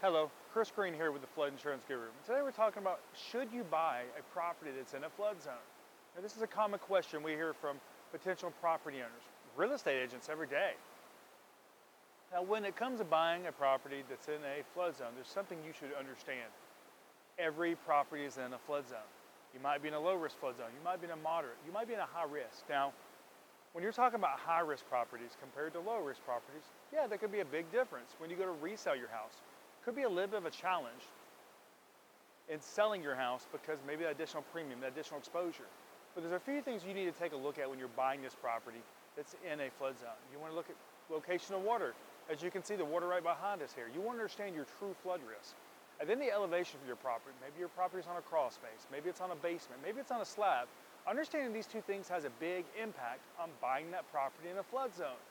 Hello, Chris Green here with the Flood Insurance Guru. Today we're talking about, should you buy a property that's in a flood zone? Now, this is a common question we hear from potential property owners, real estate agents every day. Now, when it comes to buying a property that's in a flood zone, there's something you should understand. Every property is in a flood zone. You might be in a low risk flood zone, you might be in a moderate, you might be in a high risk. Now, when you're talking about high risk properties compared to low risk properties, yeah, there could be a big difference. When you go to resell your house, could be a little bit of a challenge in selling your house because maybe that additional premium, that additional exposure. But there's a few things you need to take a look at when you're buying this property that's in a flood zone. You want to look at location of water. As you can see, the water right behind us here. You want to understand your true flood risk. And then the elevation of your property. Maybe your property is on a crawl space. Maybe it's on a basement. Maybe it's on a slab. Understanding these two things has a big impact on buying that property in a flood zone.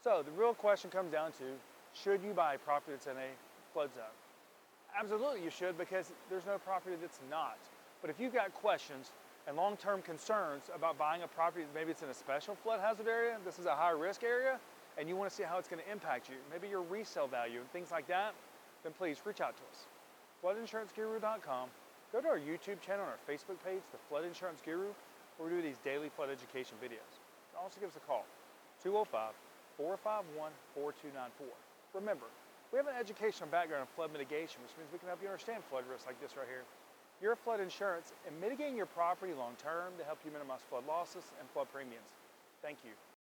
So the real question comes down to, should you buy a property that's in a flood zone? Absolutely you should, because there's no property that's not. But if you've got questions and long-term concerns about buying a property, maybe it's in a special flood hazard area, this is a high risk area, and you want to see how it's going to impact you, maybe your resale value and things like that, then please reach out to us. FloodInsuranceGuru.com. Go to our YouTube channel and our Facebook page, The Flood Insurance Guru, where we do these daily flood education videos. You can also give us a call, 205-451-4294. Remember, we have an educational background in flood mitigation, which means we can help you understand flood risks like this right here. Your flood insurance and mitigating your property long term to help you minimize flood losses and flood premiums. Thank you.